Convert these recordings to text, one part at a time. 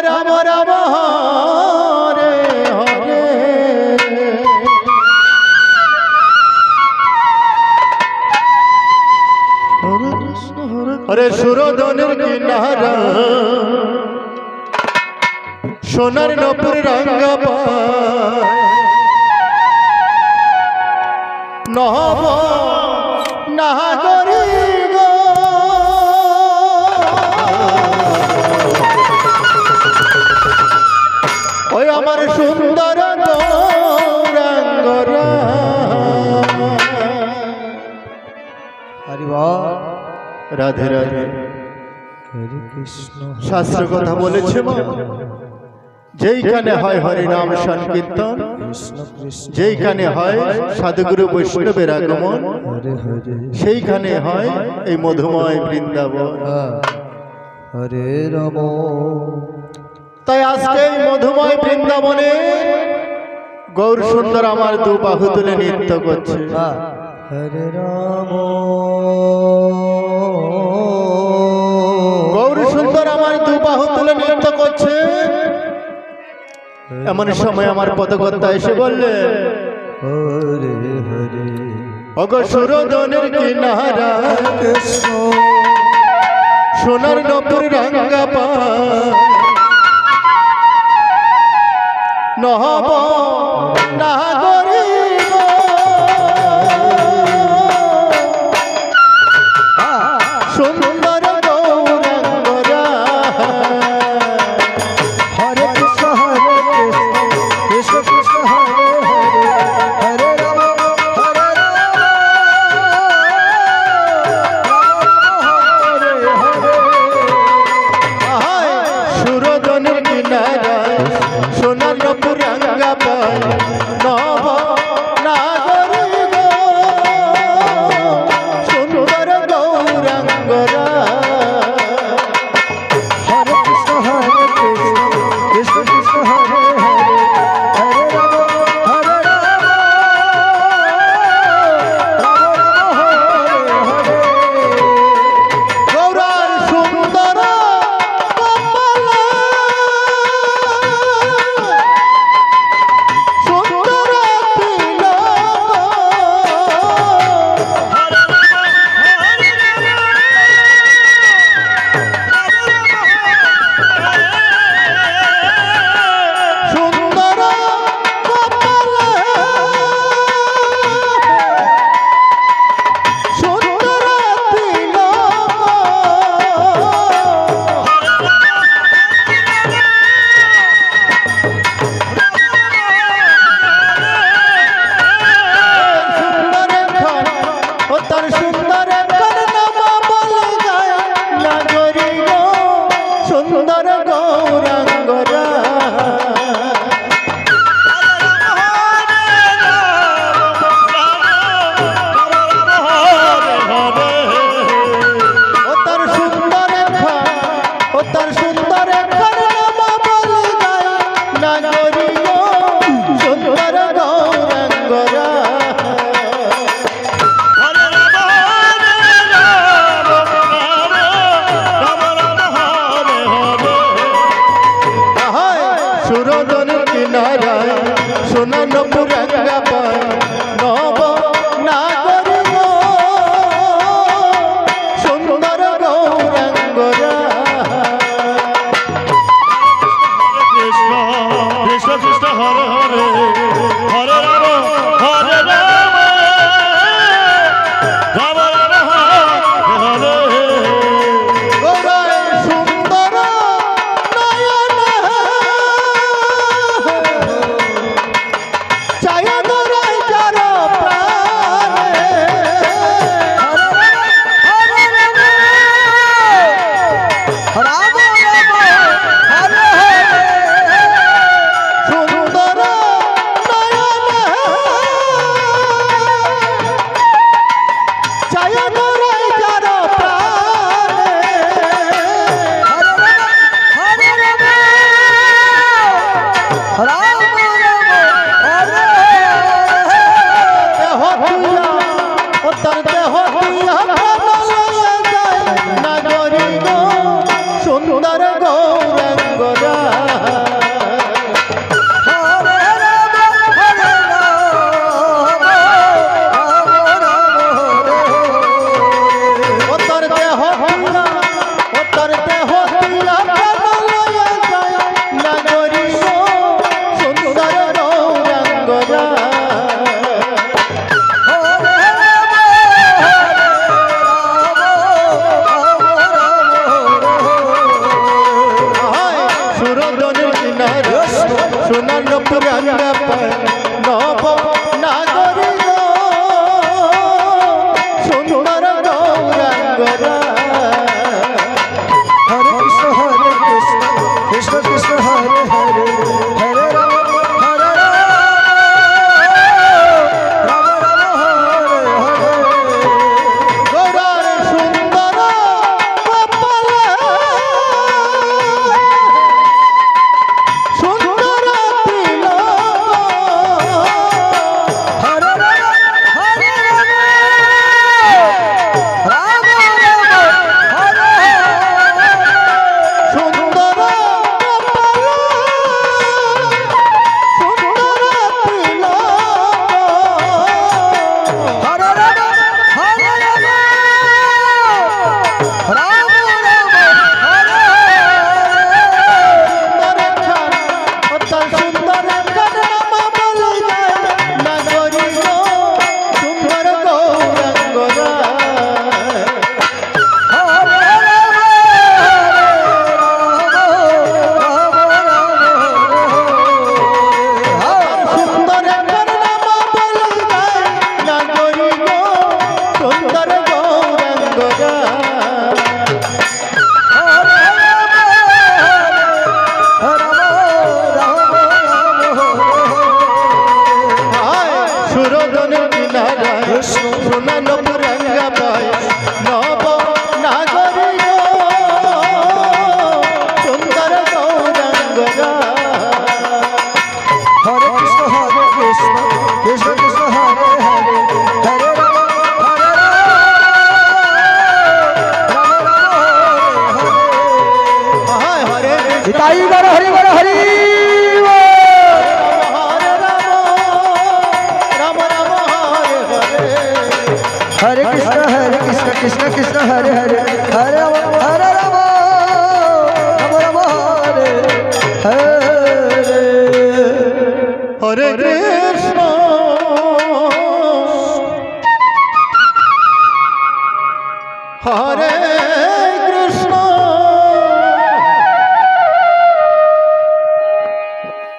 রাম রাম হরে হরে হরে সুরধনের কিনারা সোনার নপুর রঙ্গা নহব নাগরি গো ওই আমার সুন্দর গৌরাঙ্গরা রাধে রাধে হরে কৃষ্ণ। শাস্ত্র কথা বলেছে মা, যেইখানে হয় হরি নাম সংকীর্তন, যেইখানে হয় সাধুগুরু বৈষ্ণবের আগমন, সেইখানে হয় এই মধুময় বৃন্দাবন। হরে রাম। তাই আজকে এই মধুময় বৃন্দাবনে গৌর সুন্দর আমার দু বাহু তুলে নৃত্য করছে। হরে রাম। গৌর সুন্দর আমার দু বাহু তুলে নৃত্য করছে। এমন সময় আমার পদকর্তা এসে বললেন, হরে হরে ওগো সুরধনের কিনারা কৃষ্ণ সোনার নপুর রঙ্গা নহব নাগরি গো সুন্দর গৌরাঙ্গরা। হরে কৃষ্ণ হরে কৃষ্ণ কৃষ্ণ কৃষ্ণ হরে হরে হরে রাম হরে রাম হরে হরে। সুরধনের কিনারা সোনার নপুর রঙ্গা নব নাগরি গো সুন্দর গৌরাঙ্গরা। হরে কৃষ্ণ হরে কৃষ্ণ কৃষ্ণ কৃষ্ণ হরে হরে হরে রাম হরে রাম রাম রাম হরে হরে। গৌরার সুন্দর কমলা সুন্দর তিলক সুন্দর কমলা সুন্দর তিলক তার সুন্দর নাম বলে গায় নাগরি গো সুন্দর গৌরাঙ্গরা। ও তার সুন্দর নাম বলে গায় নাগরি গো সুন্দর গৌরাঙ্গরা। সুরধনের কিনারায় সোনা নপুর রঙ্গা নব নাগরি গো সুন্দর গৌরাঙ্গরা। কৃষ্ণ কৃষ্ণ কৃষ্ণ হরে হরে হরে রাম হরে রাম রাম রাম হরে হরে। গৌরায় সুন্দর নয়ন ছায়া গৌরায় যার প্রাণে তাই বড় হরি বড় হরি হরে রাম রাম রাম হরে হরে হরে কৃষ্ণ কৃষ্ণ কৃষ্ণ হরে হরে হরে রাম হরে রাম রাম রাম হরে হরে হরে কৃষ্ণ হরে কৃষ্ণ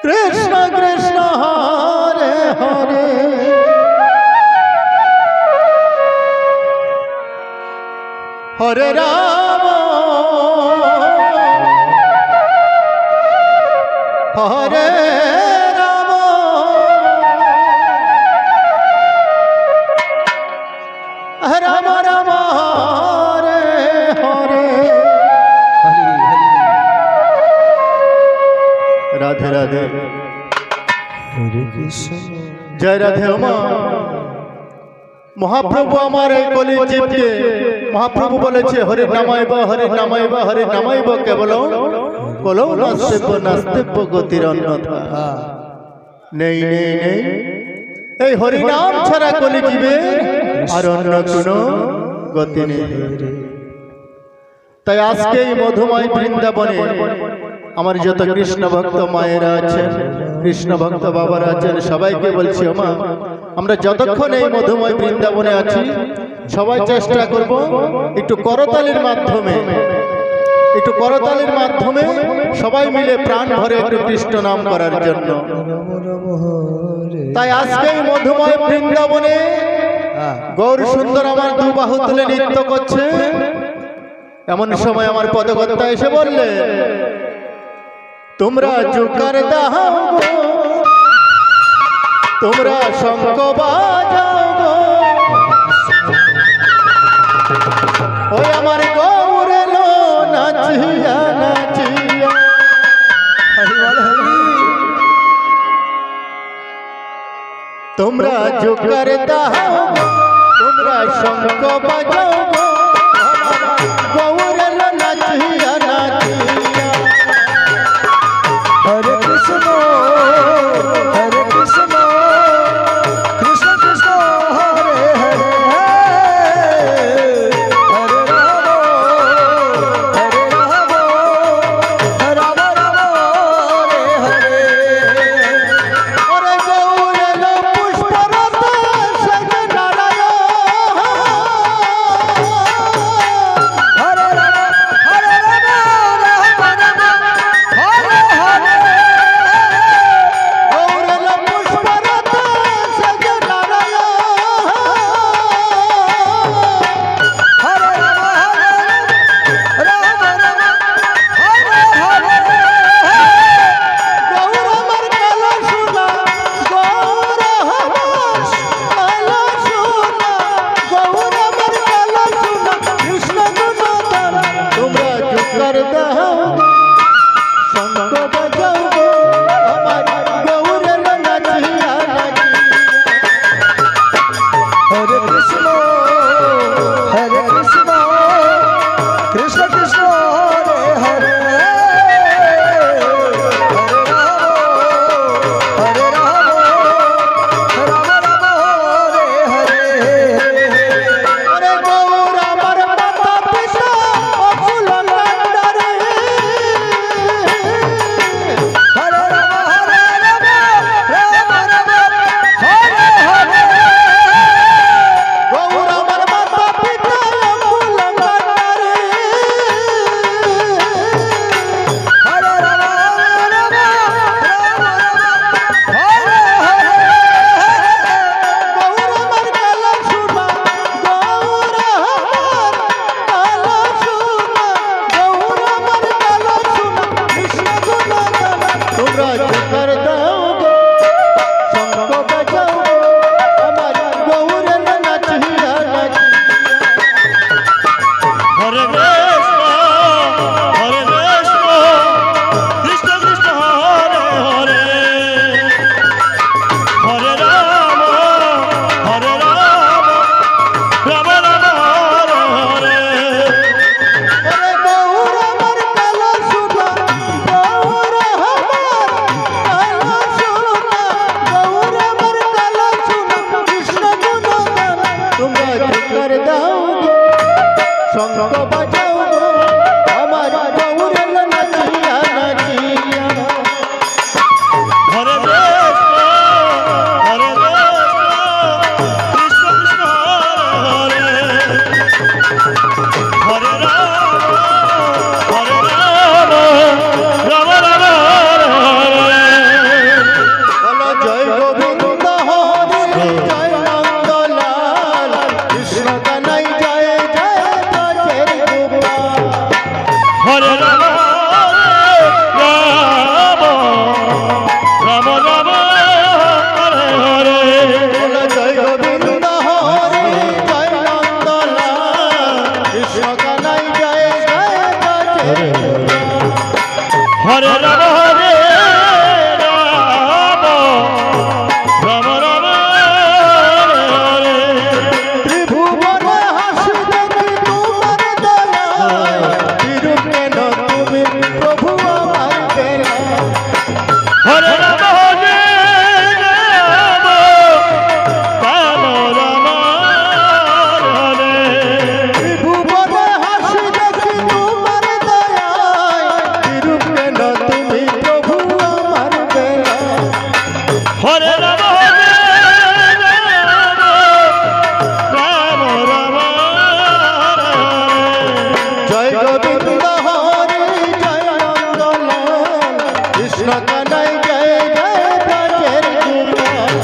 কৃষ্ণ কৃষ্ণ হরে হরে হরে রাম হরে রাম রাম রাম হরে হরে রাধে রাধে হরে কৃষ্ণ জয় রাধে মা মহাপ্রভু আমার এই কলি জীবকে মহাপ্রভু বলেছে হরে নামাইব হরে নামাইব হরে নামাইব কেবল কলৌ নাস্তিব্য নাস্তিব্য গতির অন্যথা নেই নেই নেই এই হরি নাম ছাড়া কলি জীবের আর অন্য কোনো গতি নেই তাই আজকে এই মধুময় বৃন্দাবনে আমার যত কৃষ্ণ ভক্ত মায়েরা আছেন কৃষ্ণ ভক্ত বাবারা আছেন সবাইকে বলছি মা আমরা যতক্ষণ এই মধুময় বৃন্দাবনে আছি সবাই চেষ্টা করব একটু করতালির মাধ্যমে সবাই মিলে প্রাণ ভরে একটু কৃষ্ণ নাম করার জন্য তাই আজকে এই মধুময় বৃন্দাবনে গৌর সুন্দর আমার দু বাহু তুলে নৃত্য করছে এমন সময় আমার পদকর্তা এসে বললে তোমরা জোকার দাও গো, তোমরা শঙ্খ বাজাও গো, ওই আমার গৌর লো নাচিয়া নাচিয়া তোমরা জোকার দাও গো, তোমরা শঙ্খ বাজাও গো, গৌর লো নাচিয়া নাচিয়া হরে কৃষ্ণ কৃষ্ণ কৃষ্ণ হরে হরে হরে রাম রাম রাম হরে হরে ওরে গৌর লো পুষ্পরত সজ নারায়ণ হরে রাম হরে রাম রাম রাম হরে হরে গৌর লো পুষ্পরত সজ নারায়ণ হরে রাম রাম হরে হরে গৌর আমার কালো সোনা গৌর আমার কালো সোনা গৌর আমার কালো সোনা কৃষ্ণ গুণধর তোমরা জোকার দাও শঙ্খ বাজাও গো আমার গৌরের নাচিয়া নাচিয়া হরে কৃষ্ণ কৃষ্ণ কৃষ্ণ হরে হরে হরে রাম রাম রাম হরে হরে ওরে গৌর আমার মাতা পিতা অকুল কান্ডারে হরে রাম রাম রাম হরে হরে গৌর আমার মাতা পিতা অকুল কান্ডারে হরে রাম রাম রাম হরে হরে বলো জয় গোবিন্দ হরি জয় নন্দলাল কৃষ্ণ কানাই জয় জয় জয় হরে রাম হরে রাম রাম রাম হরে হরে ত্রিভুবনে হাসি দেখি তোমার দয়ায় বিরূপ কেন তুমি প্রভু আমার বেলায় হরে রাম হরে রাম রাম রাম হরে ত্রিভুবনে হাসি দেখি তোমার দয়ায় বিরূপ কেন তুমি প্রভু আমার বেলায় হরে রাম হরে রাম রাম রাম হরে জয় গোবিন্দ হরি জয় নন্দলাল কৃষ্ণ কানাই জয় জয় ব্রজের গোপাল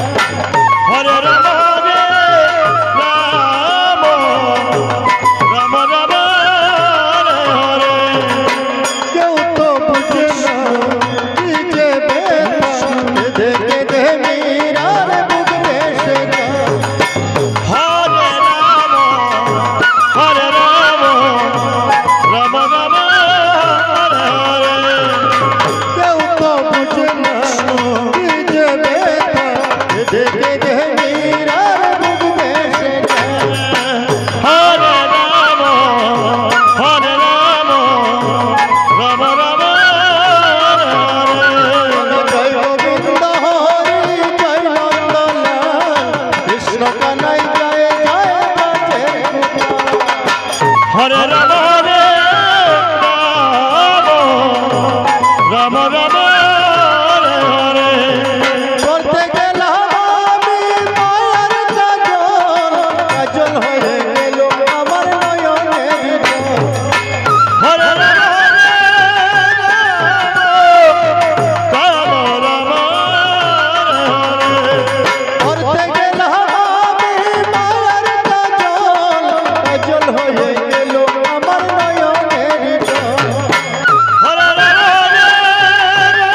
হরে রাম হরে রাম রাম রাম হরে হরে কেউ তো বুঝে না কি যে বেদনা দেখে দে মীরার বুক ভেসে যায় হরে রাম হরে রাম রাম রাম হরে হরে কেউ তো বুঝে না কি যে বেদনা দেখে দে মীরার বুক ভেসে যায় হরে রাম হরে রাম রাম রাম হরে জয় গোবিন্দ হরি জয় নন্দলাল কৃষ্ণ কানাই জয় জয় ব্রজের গোপাল হরে রাম হরে রাম রাম রাম হরে হরে বলতে গেলাম আমি মায়ার কাজল কাজল হয়ে গেল আমার নয়নের জল হরে রাম হরে রাম রাম হরে বলতে গেলাম আমি মায়ার কাজল কাজল হয়ে গেল আমার নয়নের জল হরে রাম হরে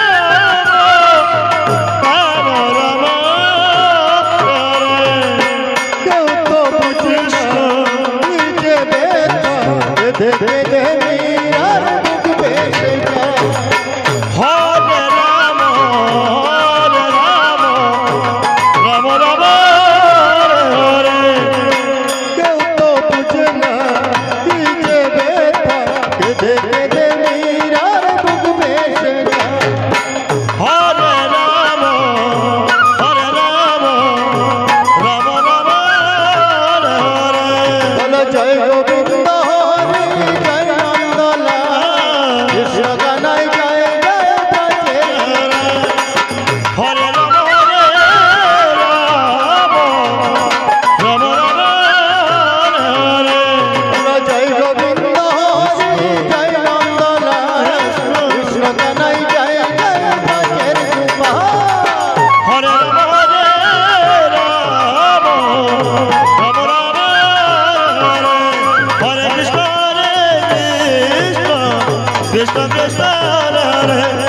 রাম রাম হরে কেউ তো বুঝে না কি যে বেদনা দেখে দে মীরার বুক ভেসে যায় হরে রাম হরে রাম রাম রাম হরে কেউ তো বুঝে না কি যে ব্যথা দেখে দে মীরার বুক ভেসে যায় হরে রাম হরে রাম রাম রাম হরে হরে বলো জয় গোবিন্দ হরি জয় নন্দলাল কৃষ্ণ কানাই জয় জয় ব্রজের গোপাল। হরে রাম হরে রাম রাম রাম হরে বলো জয় গোবিন্দ হরি জয় নন্দলাল কৃষ্ণ কানাই জয় জয় ব্রজের গোপাল। হরে রাম হরে রাম রাম রাম হরে হরে কৃষ্ণ কৃষ্ণ কৃষ্ণ হরে হরে